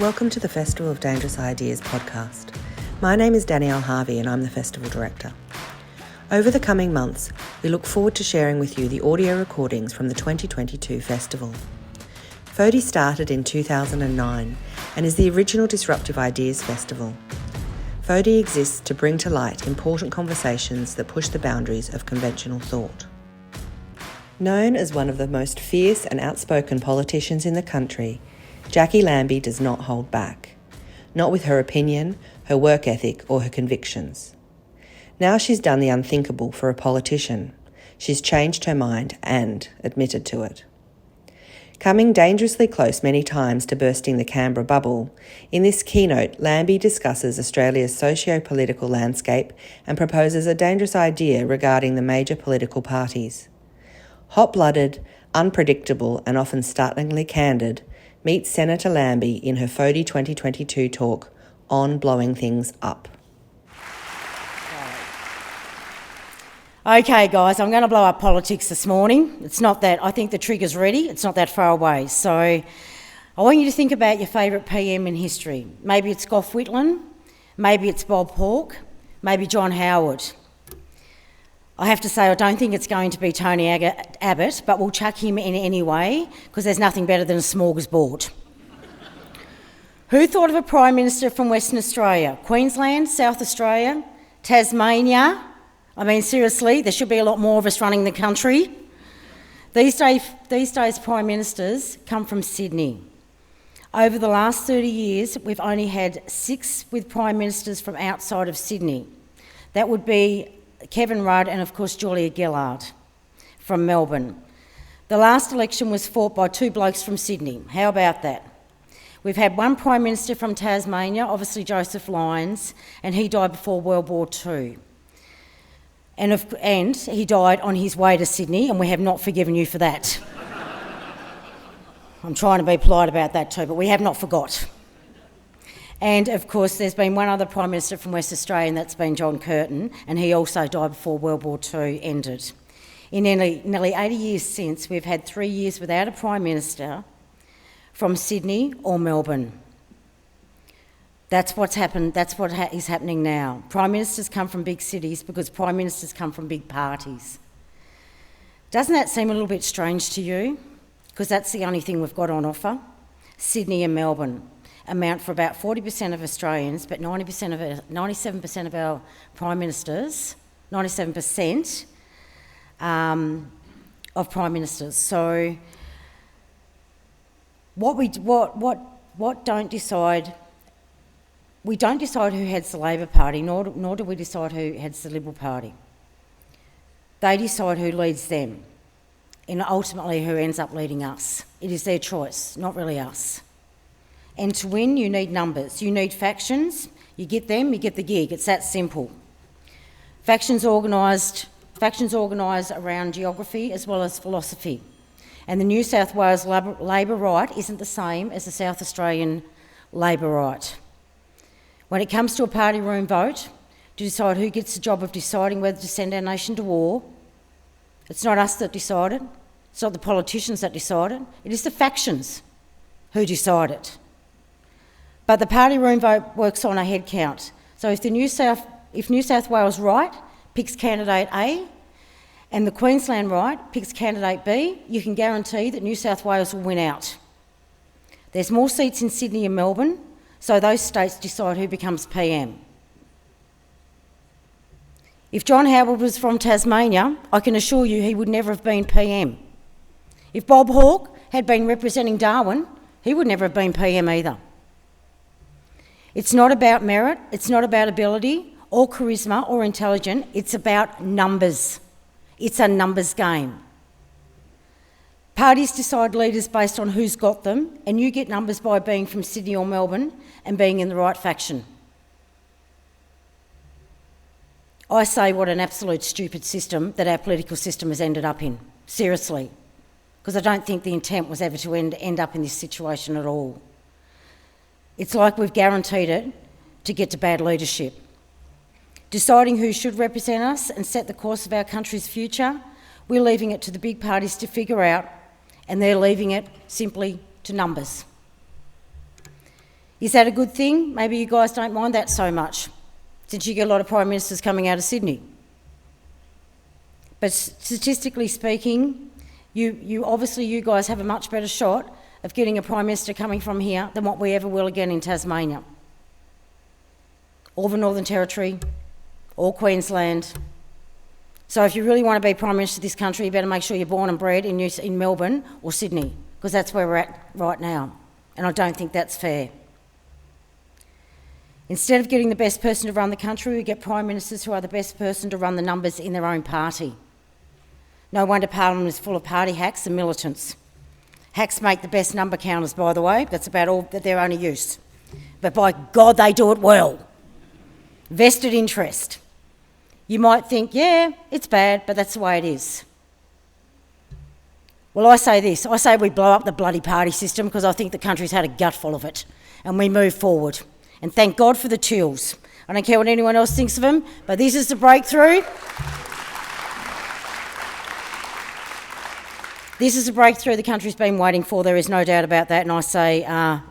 Welcome to the Festival of Dangerous Ideas podcast. My name is Danielle Harvey and I'm the Festival Director. Over the coming months, we look forward to sharing with you the audio recordings from the 2022 festival. FODI started in 2009 and is the original Disruptive Ideas Festival. FODI exists to bring to light important conversations that push the boundaries of conventional thought. Known as one of the most fierce and outspoken politicians in the country, Jacqui Lambie does not hold back. Not with her opinion, her work ethic or her convictions. Now she's done the unthinkable for a politician. She's changed her mind and admitted to it. Coming dangerously close many times to bursting the Canberra bubble, in this keynote, Lambie discusses Australia's socio-political landscape and proposes a dangerous idea regarding the major political parties. Hot-blooded, unpredictable and often startlingly candid, meet Senator Lambie in her FODI 2022 talk on blowing things up. Okay guys, I'm going to blow up politics this morning. It's not that, I think the trigger's ready, it's not that far away. So I want you to think about your favourite PM in history. Maybe it's Gough Whitlam, maybe it's Bob Hawke, maybe John Howard. I have to say I don't think it's going to be Tony Abbott, but we'll chuck him in anyway because there's nothing better than a smorgasbord. Who thought of a Prime Minister from Western Australia? Queensland, South Australia, Tasmania? I mean, seriously, there should be a lot more of us running the country. These days, Prime Ministers come from Sydney. Over the last 30 years, we've only had 6 with Prime Ministers from outside of Sydney. That would be Kevin Rudd and, of course, Julia Gillard from Melbourne. The last election was fought by 2 blokes from Sydney. How about that? We've had 1 Prime Minister from Tasmania, obviously Joseph Lyons, and he died before World War II. And he died on his way to Sydney, and we have not forgiven you for that. I'm trying to be polite about that too, but we have not forgot. And of course, there's been 1 other Prime Minister from West Australia, and that's been John Curtin, and he also died before World War II ended. In nearly 80 years since, we've had 3 years without a Prime Minister from Sydney or Melbourne. That's what's happened. That's what is happening now. Prime Ministers come from big cities because Prime Ministers come from big parties. Doesn't that seem a little bit strange to you? Because that's the only thing we've got on offer. Sydney and Melbourne amount for about 40% of Australians, but 97% of our Prime Ministers, 97% of Prime Ministers. So what don't decide, we don't decide who heads the Labor Party, nor do we decide who heads the Liberal Party. They decide who leads them, and ultimately who ends up leading us. It is their choice, not really us. And to win, you need numbers. You need factions. You get them, you get the gig. It's that simple. Factions organise around geography as well as philosophy. And the New South Wales Labor right isn't the same as the South Australian Labor right. When it comes to a party room vote, to decide who gets the job of deciding whether to send our nation to war, it's not us that decide it. It's not the politicians that decide it. It is the factions who decide it. But the party room vote works on a head count. So if New South Wales right picks candidate A and the Queensland right picks candidate B, you can guarantee that New South Wales will win out. There's more seats in Sydney and Melbourne, so those states decide who becomes PM. If John Howard was from Tasmania, I can assure you he would never have been PM. If Bob Hawke had been representing Darwin, he would never have been PM either. It's not about merit, it's not about ability or charisma or intelligence, it's about numbers. It's a numbers game. Parties decide leaders based on who's got them, and you get numbers by being from Sydney or Melbourne and being in the right faction. I say what an absolute stupid system that our political system has ended up in, seriously, because I don't think the intent was ever to end up in this situation at all. It's like we've guaranteed it to get to bad leadership. Deciding who should represent us and set the course of our country's future, we're leaving it to the big parties to figure out, and they're leaving it simply to numbers. Is that a good thing? Maybe you guys don't mind that so much, since you get a lot of Prime Ministers coming out of Sydney. But statistically speaking, you guys have a much better shot of getting a Prime Minister coming from here than what we ever will again in Tasmania, or the Northern Territory, or Queensland. So if you really want to be Prime Minister of this country, you better make sure you're born and bred in Melbourne or Sydney, because that's where we're at right now, and I don't think that's fair. Instead of getting the best person to run the country, we get Prime Ministers who are the best person to run the numbers in their own party. No wonder Parliament is full of party hacks and militants. Hacks make the best number counters, by the way. That's about all that their only use. But by God, they do it well. Vested interest. You might think, yeah, it's bad, but that's the way it is. Well, I say this. I say we blow up the bloody party system because I think the country's had a gutful of it, and we move forward. And thank God for the Teals. I don't care what anyone else thinks of them, but this is the breakthrough. This is a breakthrough the country's been waiting for, there is no doubt about that. And I say,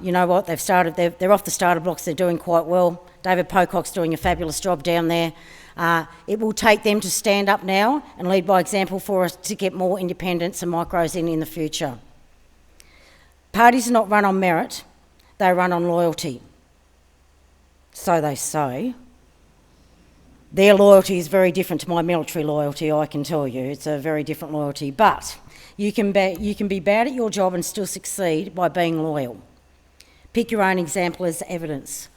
you know what, they're off the starter blocks, they're doing quite well. David Pocock's doing a fabulous job down there. It will take them to stand up now and lead by example for us to get more independents and micros in the future. Parties are not run on merit, they run on loyalty. So they say. Their loyalty is very different to my military loyalty, I can tell you. It's a very different loyalty. But you can be bad at your job and still succeed by being loyal. Pick your own example as evidence.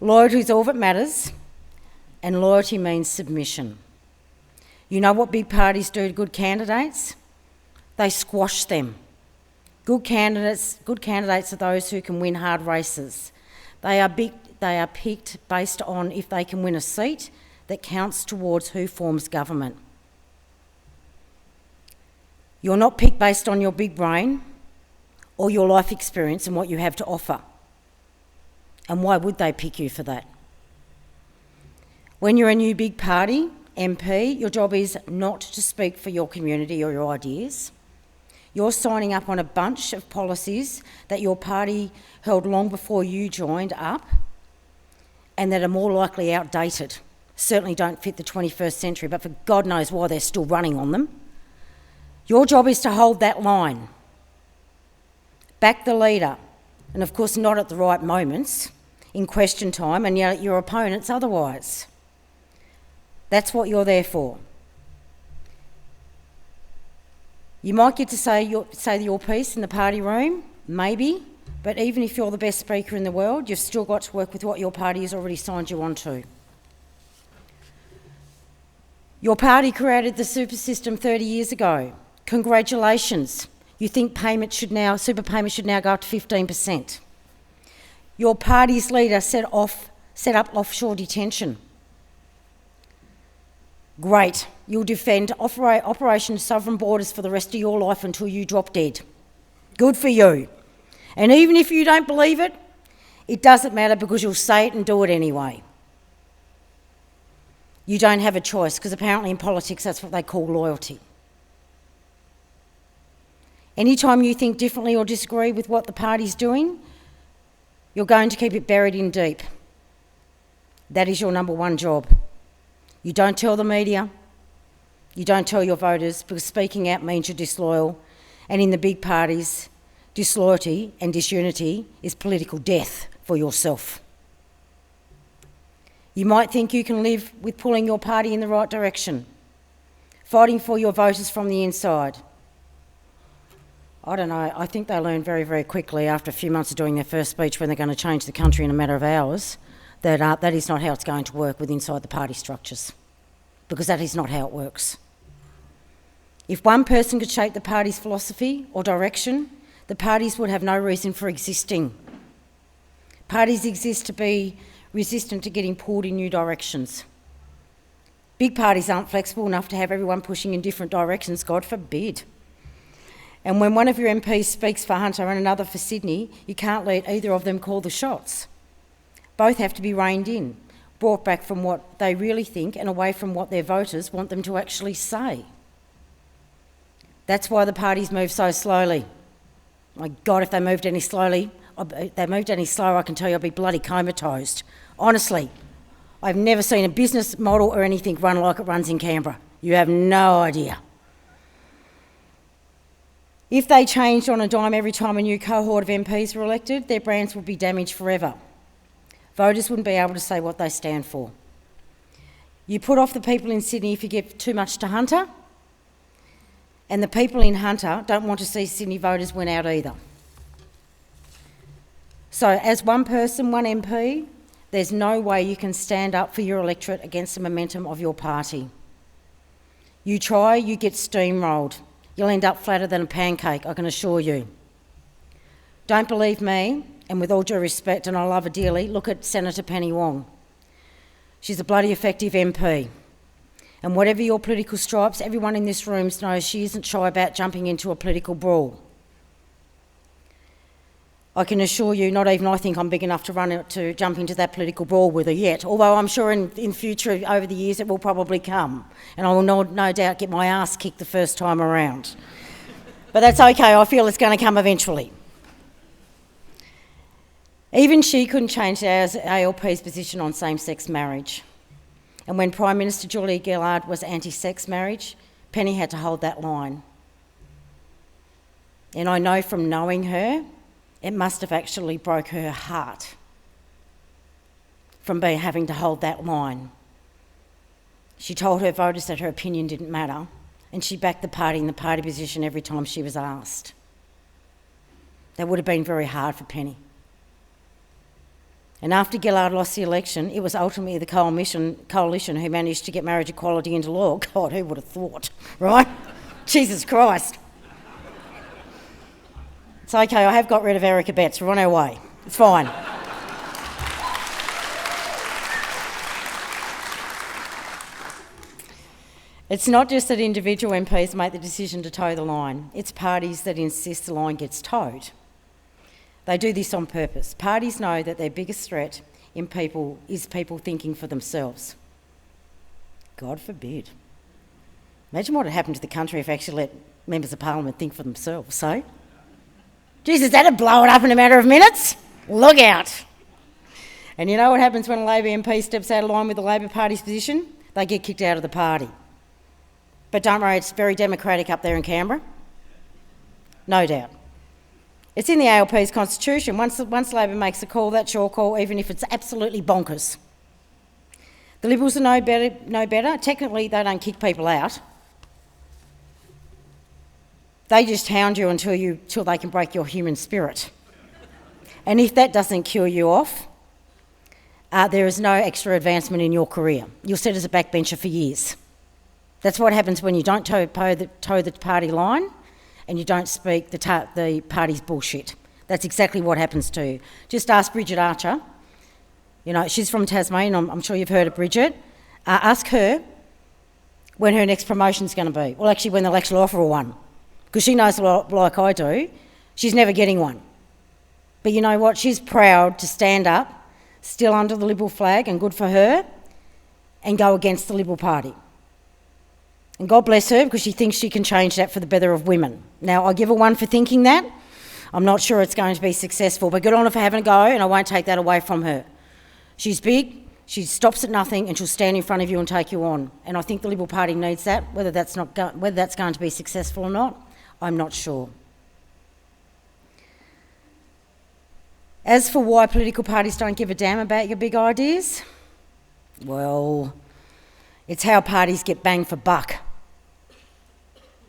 Loyalty is all that matters, and loyalty means submission. You know what big parties do to good candidates? They squash them. Good candidates are those who can win hard races. They are picked based on if they can win a seat that counts towards who forms government. You're not picked based on your big brain or your life experience and what you have to offer. And why would they pick you for that? When you're a new big party MP, your job is not to speak for your community or your ideas. You're signing up on a bunch of policies that your party held long before you joined up and that are more likely outdated. Certainly don't fit the 21st century, but for God knows why they're still running on them. Your job is to hold that line. Back the leader, and of course not at the right moments, in question time, and yet your opponents otherwise. That's what you're there for. You might get to say your piece in the party room, maybe, but even if you're the best speaker in the world, you've still got to work with what your party has already signed you on to. Your party created the super system 30 years ago. Congratulations. You think super payments should now go up to 15%. Your party's leader set up offshore detention. Great. You'll defend Operation Sovereign Borders for the rest of your life until you drop dead. Good for you. And even if you don't believe it, it doesn't matter because you'll say it and do it anyway. You don't have a choice because apparently in politics that's what they call loyalty. Anytime you think differently or disagree with what the party's doing, you're going to keep it buried in deep. That is your number one job. You don't tell the media, you don't tell your voters, because speaking out means you're disloyal, and in the big parties, disloyalty and disunity is political death for yourself. You might think you can live with pulling your party in the right direction, fighting for your voters from the inside. I don't know, I think they learn very, very quickly after a few months of doing their first speech when they're going to change the country in a matter of hours, that that is not how it's going to work with inside the party structures, because that is not how it works. If one person could shape the party's philosophy or direction, the parties would have no reason for existing. Parties exist to be resistant to getting pulled in new directions. Big parties aren't flexible enough to have everyone pushing in different directions, God forbid. And when one of your MPs speaks for Hunter and another for Sydney, you can't let either of them call the shots. Both have to be reined in, brought back from what they really think and away from what their voters want them to actually say. That's why the parties move so slowly. My God, if they moved any slowly, if they moved any slower, I can tell you I'd be bloody comatose. Honestly, I've never seen a business model or anything run like it runs in Canberra. You have no idea. If they changed on a dime every time a new cohort of MPs were elected, their brands would be damaged forever. Voters wouldn't be able to say what they stand for. You put off the people in Sydney if you give too much to Hunter, and the people in Hunter don't want to see Sydney voters win out either. So as one person, one MP, there's no way you can stand up for your electorate against the momentum of your party. You try, you get steamrolled. You'll end up flatter than a pancake, I can assure you. Don't believe me, and with all due respect, and I love her dearly, look at Senator Penny Wong. She's a bloody effective MP. And whatever your political stripes, everyone in this room knows she isn't shy about jumping into a political brawl. I can assure you, not even I think I'm big enough to jump into that political brawl with her yet, although I'm sure in future, over the years, it will probably come. And I will no doubt get my ass kicked the first time around. But that's okay, I feel it's going to come eventually. Even she couldn't change the ALP's position on same-sex marriage. And when Prime Minister Julia Gillard was anti-sex marriage, Penny had to hold that line. And I know from knowing her, it must have actually broke her heart from having to hold that line. She told her voters that her opinion didn't matter, and she backed the party in the party position every time she was asked. That would have been very hard for Penny. And after Gillard lost the election, it was ultimately the coalition who managed to get marriage equality into law. God, who would have thought, right? Jesus Christ. It's okay, I have got rid of Erica Betts. We're on our way. It's fine. It's not just that individual MPs make the decision to toe the line. It's parties that insist the line gets towed. They do this on purpose. Parties know that their biggest threat in people is people thinking for themselves. God forbid. Imagine what would happen to the country if actually let members of parliament think for themselves, so? Jesus, that'd blow it up in a matter of minutes. Look out. And you know what happens when a Labor MP steps out of line with the Labor Party's position? They get kicked out of the party. But don't worry, it's very democratic up there in Canberra. No doubt. It's in the ALP's constitution. Once Labor makes a call, that's your call, even if it's absolutely bonkers. The Liberals are no better. Technically, they don't kick people out. They just hound you until they can break your human spirit. And if that doesn't kill you off, there is no extra advancement in your career. You'll sit as a backbencher for years. That's what happens when you don't toe the party line and you don't speak the party's bullshit. That's exactly what happens to you. Just ask Bridget Archer. You know, she's from Tasmania, I'm sure you've heard of Bridget. Ask her when her next promotion's going to be. Well, actually, when they'll actually offer her one. Because she knows, like I do, she's never getting one. But you know what? She's proud to stand up, still under the Liberal flag, and good for her, and go against the Liberal Party. And God bless her, because she thinks she can change that for the better of women. Now, I give her one for thinking that. I'm not sure it's going to be successful, but good on her for having a go, and I won't take that away from her. She's big, she stops at nothing, and she'll stand in front of you and take you on. And I think the Liberal Party needs that. Whether that's going to be successful or not, I'm not sure. As for why political parties don't give a damn about your big ideas, well, it's how parties get bang for buck.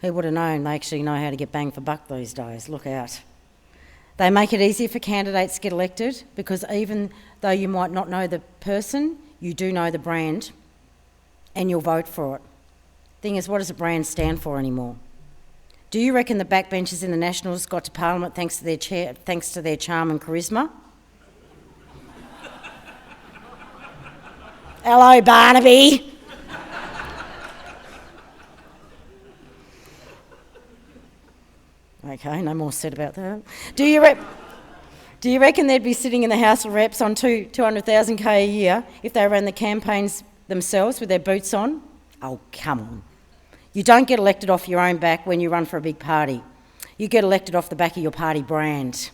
Who would have known they actually know how to get bang for buck these days? Look out. They make it easier for candidates to get elected because even though you might not know the person, you do know the brand and you'll vote for it. Thing is, what does a brand stand for anymore? Do you reckon the backbenchers in the Nationals got to Parliament thanks to their charm and charisma? Hello, Barnaby. Okay, no more said about that. Do you reckon they'd be sitting in the House of Reps on 200,000 a year if they ran the campaigns themselves with their boots on? Oh, come on. You don't get elected off your own back when you run for a big party. You get elected off the back of your party brand.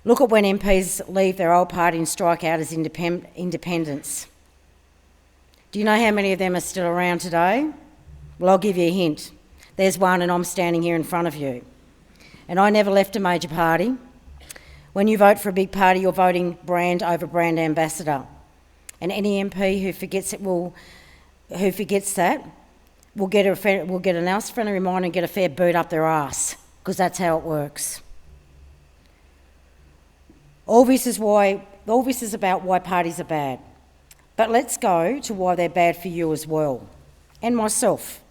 Look at when MPs leave their old party and strike out as independents. Do you know how many of them are still around today? Well, I'll give you a hint. There's one, and I'm standing here in front of you. And I never left a major party. When you vote for a big party, you're voting brand over brand ambassador. And any MP who forgets that will get a nice friendly reminder and get a fair boot up their arse, because that's how it works. All this is about why parties are bad. But let's go to why they're bad for you as well, and myself.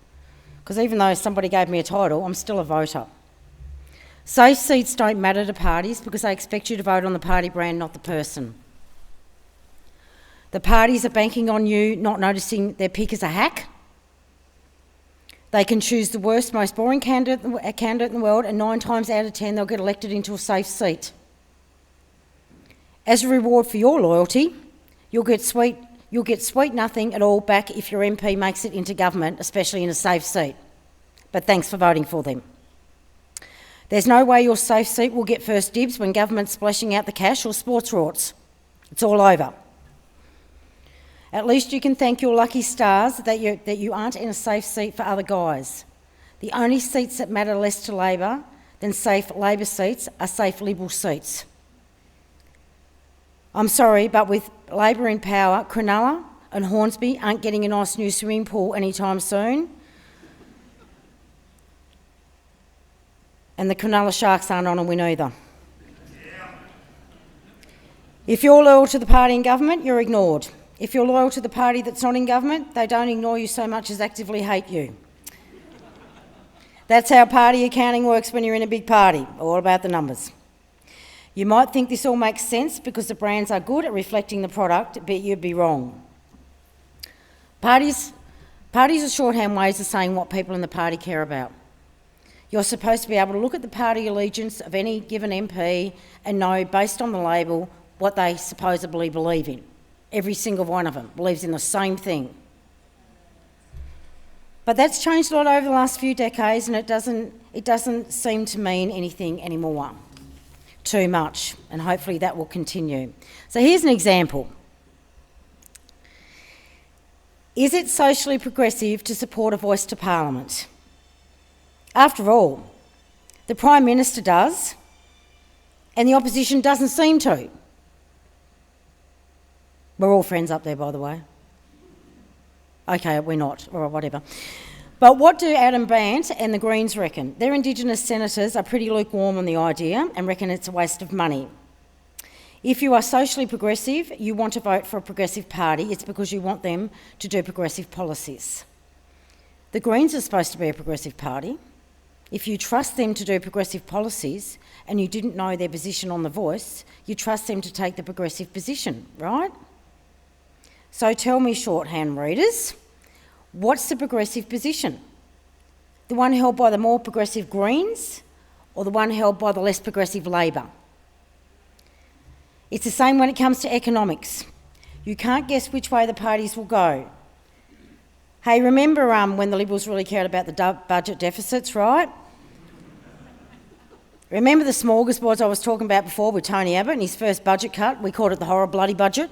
Because even though somebody gave me a title, I'm still a voter. Safe seats don't matter to parties because they expect you to vote on the party brand, not the person. The parties are banking on you not noticing their pick is a hack. They can choose the worst, most boring candidate in the world, and 9 times out of 10 they'll get elected into a safe seat. As a reward for your loyalty, you'll get sweet nothing at all back if your MP makes it into government, especially in a safe seat. But thanks for voting for them. There's no way your safe seat will get first dibs when government's splashing out the cash or sports rorts. It's all over. At least you can thank your lucky stars that you aren't in a safe seat for other guys. The only seats that matter less to Labor than safe Labor seats are safe Liberal seats. I'm sorry, but with Labor in power, Cronulla and Hornsby aren't getting a nice new swimming pool anytime soon. And the Cronulla Sharks aren't on a win either. If you're loyal to the party in government, you're ignored. If you're loyal to the party that's not in government, they don't ignore you so much as actively hate you. That's how party accounting works when you're in a big party, all about the numbers. You might think this all makes sense because the brands are good at reflecting the product, but you'd be wrong. Parties are shorthand ways of saying what people in the party care about. You're supposed to be able to look at the party allegiance of any given MP and know, based on the label, what they supposedly believe in. Every single one of them believes in the same thing. But that's changed a lot over the last few decades, and it doesn't seem to mean anything anymore. Too much, and hopefully that will continue. So here's an example. Is it socially progressive to support a voice to Parliament? After all, the Prime Minister does, and the opposition doesn't seem to. We're all friends up there, by the way. Okay, we're not, or whatever. But what do Adam Bandt and the Greens reckon? Their Indigenous senators are pretty lukewarm on the idea and reckon it's a waste of money. If you are socially progressive, you want to vote for a progressive party, it's because you want them to do progressive policies. The Greens are supposed to be a progressive party. If you trust them to do progressive policies and you didn't know their position on The Voice, you trust them to take the progressive position, right? So tell me, shorthand readers, what's the progressive position? The one held by the more progressive Greens or the one held by the less progressive Labor? It's the same when it comes to economics. You can't guess which way the parties will go. Hey, remember when the Liberals really cared about the budget deficits, right? Remember the smorgasbords I was talking about before with Tony Abbott and his first budget cut? We called it the horror bloody budget.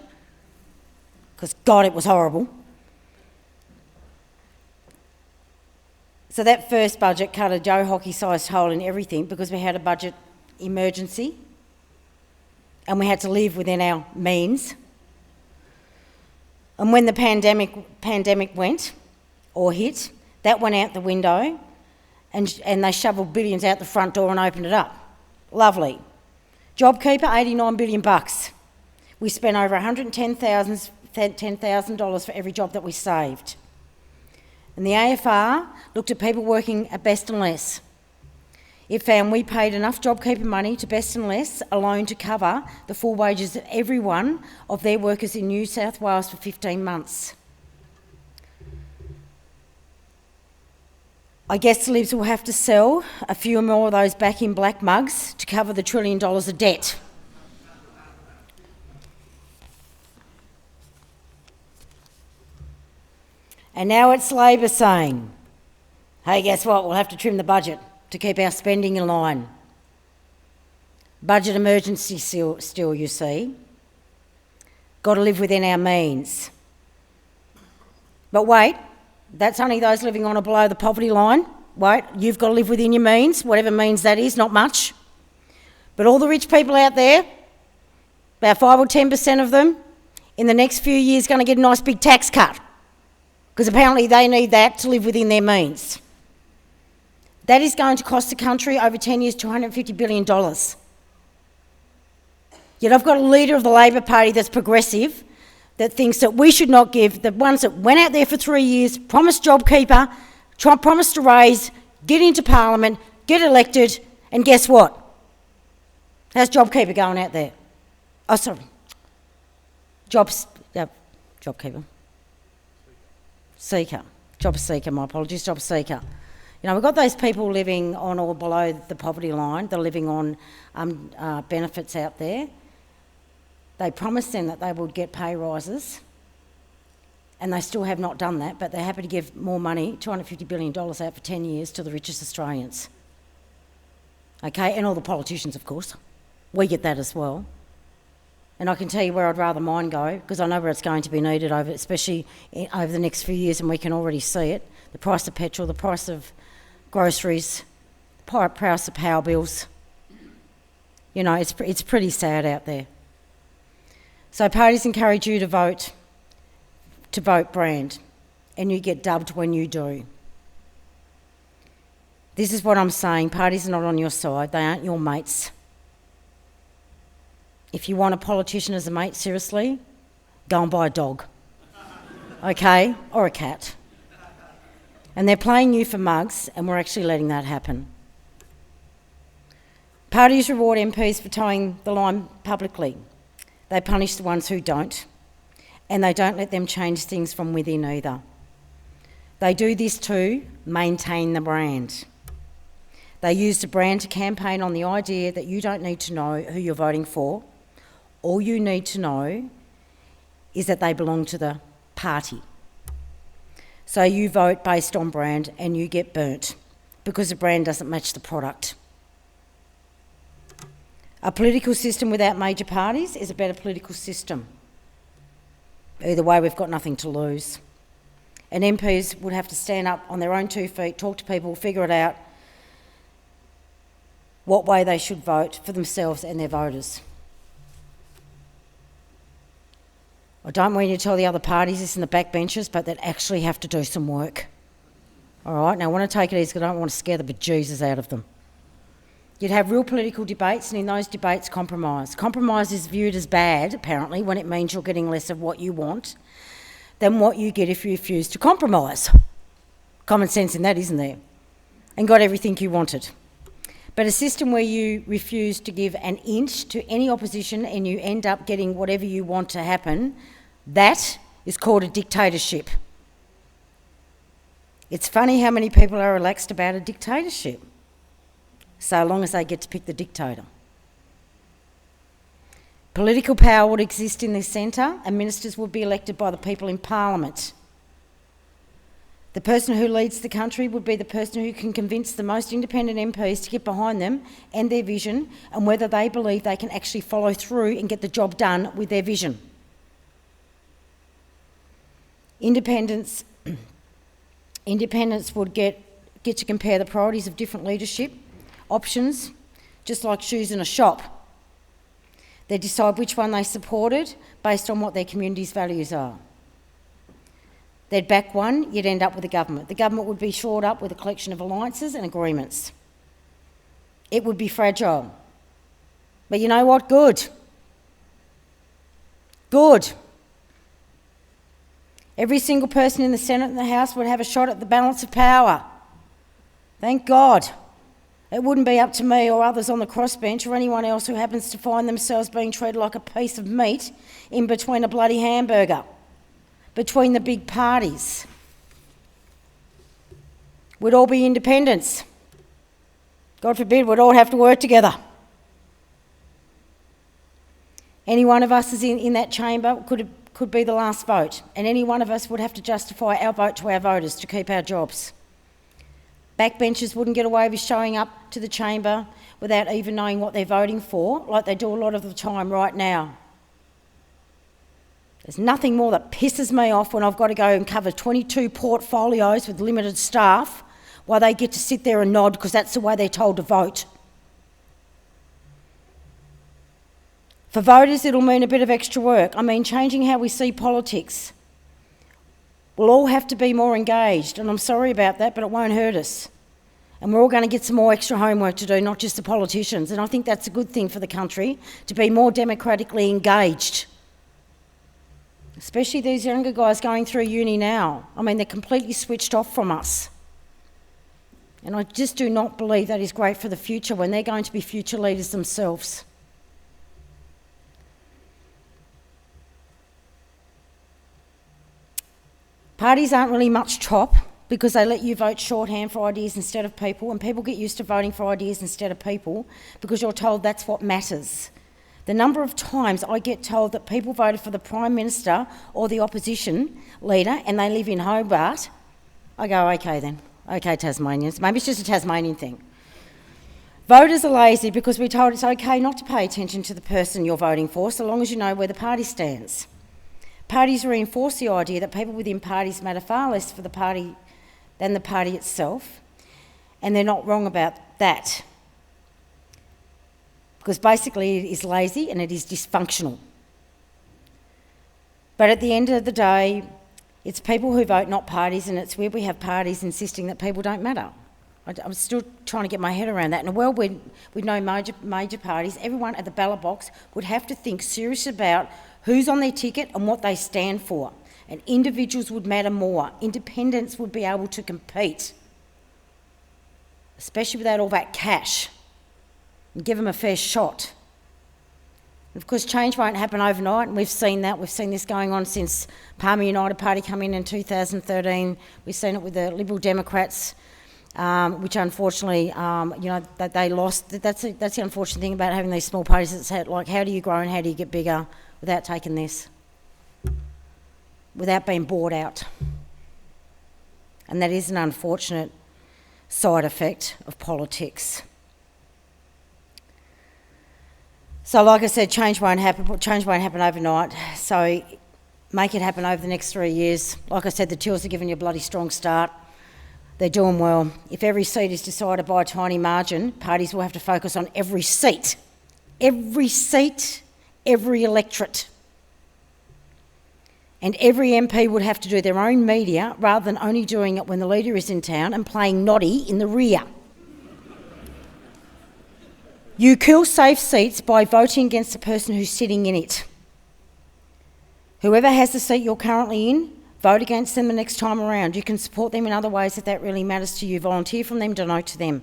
Because, God, it was horrible. So that first budget cut a Joe hockey-sized hole in everything because we had a budget emergency and we had to live within our means. And when the pandemic went or hit, that went out the window and they shoveled billions out the front door and opened it up. Lovely. JobKeeper, $89 billion. We spent over $110,000 for every job that we saved. And the AFR looked at people working at best and less. It found we paid enough JobKeeper money to best and less alone to cover the full wages of every one of their workers in New South Wales for 15 months. I guess the Libs will have to sell a few more of those back in black mugs to cover the $1 trillion of debt. And now it's Labor saying, hey, guess what? We'll have to trim the budget to keep our spending in line. Budget emergency still, you see. Got to live within our means. But wait, that's only those living on or below the poverty line. Wait, you've got to live within your means, whatever means that is, not much. But all the rich people out there, about 5 or 10% of them, in the next few years going to get a nice big tax cut, because apparently they need that to live within their means. That is going to cost the country over 10 years $250 billion. Yet I've got a leader of the Labor Party that's progressive, that thinks that we should not give, the ones that went out there for 3 years, promised JobKeeper, promised to raise, get into Parliament, get elected, and guess what? How's JobKeeper going out there? Oh, sorry. JobKeeper. Seeker. Job seeker, my apologies, job seeker. You know, we've got those people living on or below the poverty line, they're living on benefits out there. They promised them that they would get pay rises, and they still have not done that, but they're happy to give more money, $250 billion out for 10 years to the richest Australians. Okay, and all the politicians, of course. We get that as well. And I can tell you where I'd rather mine go, because I know where it's going to be needed, especially over the next few years, and we can already see it. The price of petrol, the price of groceries, the price of power bills. You know, it's pretty sad out there. So parties encourage you to vote brand, and you get dubbed when you do. This is what I'm saying. Parties are not on your side. They aren't your mates. If you want a politician as a mate, seriously, go and buy a dog. Okay? Or a cat. And they're playing you for mugs, and we're actually letting that happen. Parties reward MPs for towing the line publicly. They punish the ones who don't, and they don't let them change things from within either. They do this to maintain the brand. They use the brand to campaign on the idea that you don't need to know who you're voting for. All you need to know is that they belong to the party. So you vote based on brand and you get burnt because the brand doesn't match the product. A political system without major parties is a better political system. Either way, we've got nothing to lose. And MPs would have to stand up on their own 2 feet, talk to people, figure it out, what way they should vote for themselves and their voters. I don't want you to tell the other parties this in the backbenchers, but that actually have to do some work. All right, now I want to take it easy because I don't want to scare the bejesus out of them. You'd have real political debates, and in those debates, compromise. Compromise is viewed as bad, apparently, when it means you're getting less of what you want than what you get if you refuse to compromise. Common sense in that, isn't there? And got everything you wanted. But a system where you refuse to give an inch to any opposition and you end up getting whatever you want to happen, that is called a dictatorship. It's funny how many people are relaxed about a dictatorship, so long as they get to pick the dictator. Political power would exist in the centre and ministers would be elected by the people in Parliament. The person who leads the country would be the person who can convince the most independent MPs to get behind them and their vision, and whether they believe they can actually follow through and get the job done with their vision. Independents would get to compare the priorities of different leadership options, just like shoes in a shop. They decide which one they supported based on what their community's values are. They'd back one, you'd end up with a government. The government would be shored up with a collection of alliances and agreements. It would be fragile. But you know what? Good. Good. Every single person in the Senate and the House would have a shot at the balance of power. Thank God. It wouldn't be up to me or others on the crossbench or anyone else who happens to find themselves being treated like a piece of meat in between a bloody hamburger. Between the big parties. We'd all be independents. God forbid we'd all have to work together. Any one of us is in that chamber could be the last vote, and any one of us would have to justify our vote to our voters to keep our jobs. Backbenchers wouldn't get away with showing up to the chamber without even knowing what they're voting for, like they do a lot of the time right now. There's nothing more that pisses me off when I've got to go and cover 22 portfolios with limited staff while they get to sit there and nod because that's the way they're told to vote. For voters, it'll mean a bit of extra work. I mean, changing how we see politics. We'll all have to be more engaged, and I'm sorry about that, but it won't hurt us. And we're all going to get some more extra homework to do, not just the politicians. And I think that's a good thing for the country, to be more democratically engaged. Especially these younger guys going through uni now. I mean, they're completely switched off from us. And I just do not believe that is great for the future when they're going to be future leaders themselves. Parties aren't really much chop because they let you vote shorthand for ideas instead of people, and people get used to voting for ideas instead of people because you're told that's what matters. The number of times I get told that people voted for the Prime Minister or the opposition leader and they live in Hobart, I go, okay then, okay Tasmanians, maybe it's just a Tasmanian thing. Voters are lazy because we're told it's okay not to pay attention to the person you're voting for so long as you know where the party stands. Parties reinforce the idea that people within parties matter far less for the party than the party itself, and they're not wrong about that. Because basically it is lazy and it is dysfunctional. But at the end of the day, it's people who vote, not parties, and it's weird we have parties insisting that people don't matter. I'm still trying to get my head around that. In a world with no major parties, everyone at the ballot box would have to think seriously about who's on their ticket and what they stand for. And individuals would matter more. Independents would be able to compete, especially without all that cash, and give them a fair shot. And of course, change won't happen overnight, and we've seen that. We've seen this going on since Palmer United Party came in 2013. We've seen it with the Liberal Democrats, which unfortunately, that they lost. That's the unfortunate thing about having these small parties. It's like, how do you grow and how do you get bigger without taking this, without being bought out? And that is an unfortunate side effect of politics. So like I said, change won't happen overnight. So make it happen over the next 3 years. Like I said, the Tills are giving you a bloody strong start. They're doing well. If every seat is decided by a tiny margin, parties will have to focus on every seat. Every seat, every electorate. And every MP would have to do their own media rather than only doing it when the leader is in town and playing noddy in the rear. You kill safe seats by voting against the person who's sitting in it. Whoever has the seat you're currently in, vote against them the next time around. You can support them in other ways if that really matters to you. Volunteer from them, donate to them.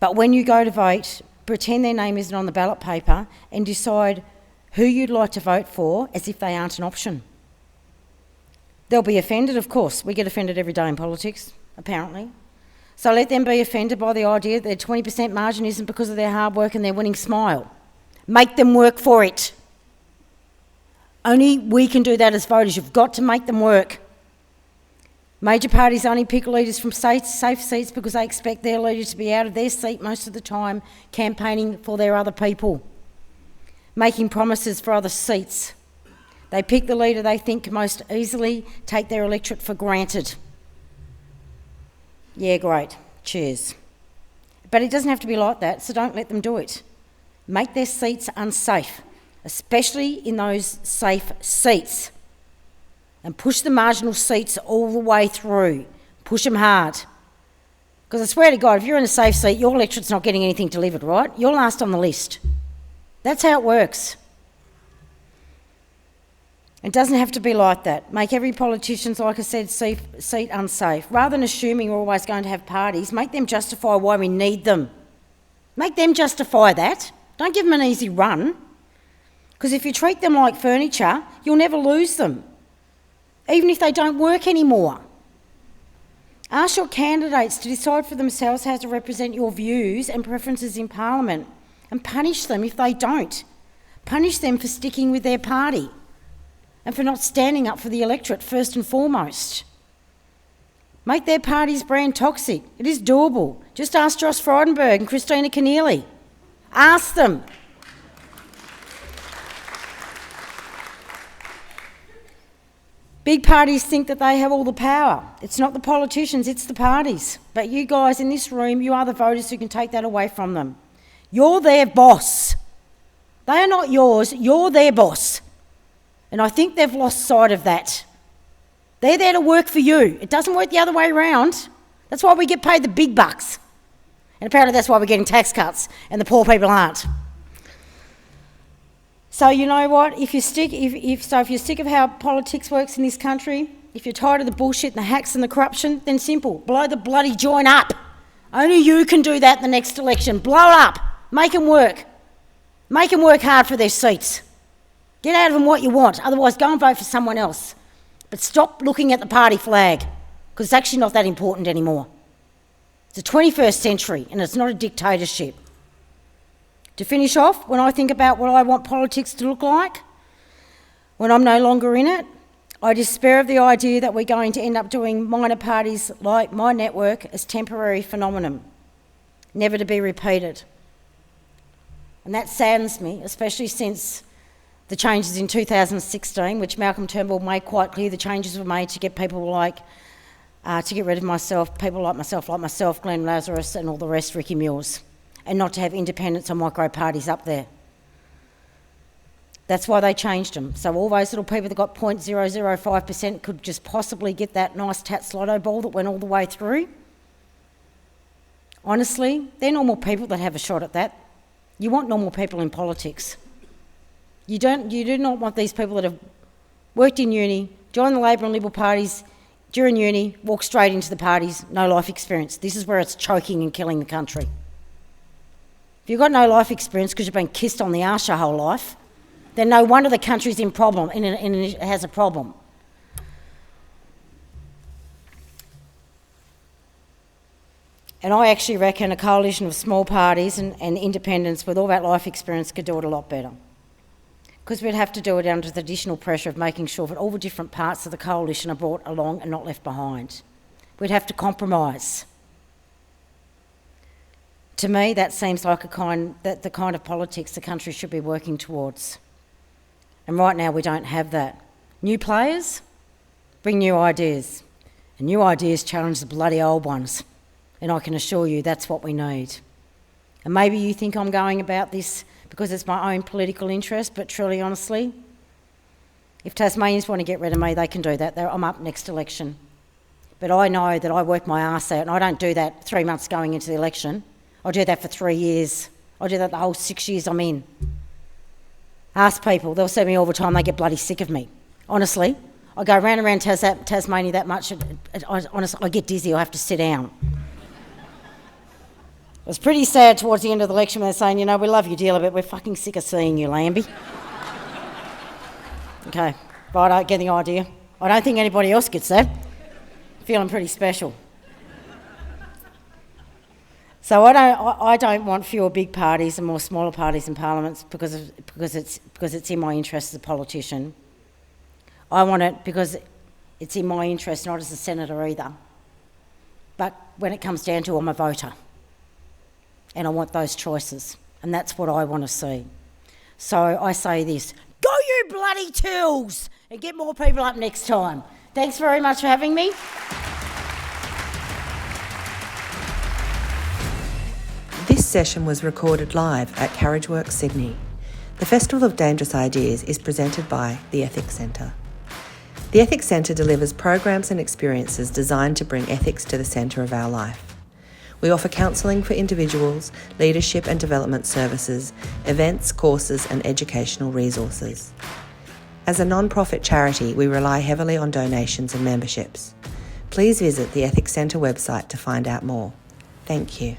But when you go to vote, pretend their name isn't on the ballot paper and decide who you'd like to vote for as if they aren't an option. They'll be offended, of course. We get offended every day in politics, apparently. So let them be offended by the idea that their 20% margin isn't because of their hard work and their winning smile. Make them work for it. Only we can do that as voters. You've got to make them work. Major parties only pick leaders from safe seats because they expect their leader to be out of their seat most of the time, campaigning for their other people, making promises for other seats. They pick the leader they think can most easily take their electorate for granted. Yeah, great. Cheers. But it doesn't have to be like that, so don't let them do it. Make their seats unsafe, especially in those safe seats. And push the marginal seats all the way through. Push them hard. Because I swear to God, if you're in a safe seat, your electorate's not getting anything delivered, right? You're last on the list. That's how it works. It doesn't have to be like that. Make every politician, like I said, seat unsafe. Rather than assuming we're always going to have parties, make them justify why we need them. Make them justify that. Don't give them an easy run. Because if you treat them like furniture, you'll never lose them, even if they don't work anymore. Ask your candidates to decide for themselves how to represent your views and preferences in Parliament, and punish them if they don't. Punish them for sticking with their party and for not standing up for the electorate first and foremost. Make their party's brand toxic. It is doable. Just ask Josh Frydenberg and Christina Keneally. Ask them. Big parties think that they have all the power. It's not the politicians, it's the parties. But you guys in this room, you are the voters who can take that away from them. You're their boss. They are not yours, you're their boss. And I think they've lost sight of that. They're there to work for you. It doesn't work the other way around. That's why we get paid the big bucks. And apparently that's why we're getting tax cuts and the poor people aren't. So you know what? If you're sick of how politics works in this country, if you're tired of the bullshit and the hacks and the corruption, then simple, blow the bloody joint up. Only you can do that in the next election. Blow it up. Make them work. Make them work hard for their seats. Get out of them what you want. Otherwise, go and vote for someone else. But stop looking at the party flag, because it's actually not that important anymore. It's the 21st century, and it's not a dictatorship. To finish off, when I think about what I want politics to look like, when I'm no longer in it, I despair of the idea that we're going to end up doing minor parties like my network as temporary phenomenon, never to be repeated. And that saddens me, especially since the changes in 2016, which Malcolm Turnbull made quite clear, the changes were made to get people like, to get rid of myself, people like myself, Glenn Lazarus and all the rest, Ricky Mills, and not to have independents or micro parties up there. That's why they changed them. So all those little people that got 0.005% could just possibly get that nice Tats Lotto ball that went all the way through. Honestly, they're normal people that have a shot at that. You want normal people in politics. You do not want these people that have worked in uni, joined the Labor and Liberal parties during uni, walk straight into the parties, no life experience. This is where it's choking and killing the country. If you've got no life experience because you've been kissed on the arse your whole life, then no wonder the country's in problem and it has a problem. And I actually reckon a coalition of small parties and independents with all that life experience could do it a lot better. Because we'd have to do it under the additional pressure of making sure that all the different parts of the coalition are brought along and not left behind. We'd have to compromise. To me, that seems like the kind of politics the country should be working towards. And right now we don't have that. New players bring new ideas, and new ideas challenge the bloody old ones. And I can assure you that's what we need. And maybe you think I'm going about this because it's my own political interest, but truly, honestly, if Tasmanians want to get rid of me, they can do that. I'm up next election. But I know that I work my arse out, and I don't do that 3 months going into the election. I do that for 3 years. I do that the whole 6 years I'm in. Ask people, they'll see me all the time, they get bloody sick of me. Honestly, I go round and round Tasmania that much, honestly, I get dizzy, I have to sit down. It was pretty sad towards the end of the election when they're saying, you know, we love you dearly, but we're fucking sick of seeing you, Lambie. Okay, right, I get the idea. I don't think anybody else gets that. Feeling pretty special. So I don't want fewer big parties and more smaller parties in parliaments because it's in my interest as a politician. I want it because it's in my interest, not as a senator either. But when it comes down to it, I'm a voter. And I want those choices. And that's what I want to see. So I say this, go you bloody tools and get more people up next time. Thanks very much for having me. This session was recorded live at Carriageworks, Sydney. The Festival of Dangerous Ideas is presented by the Ethics Centre. The Ethics Centre delivers programs and experiences designed to bring ethics to the centre of our life. We offer counselling for individuals, leadership and development services, events, courses and educational resources. As a non-profit charity, we rely heavily on donations and memberships. Please visit the Ethics Centre website to find out more. Thank you.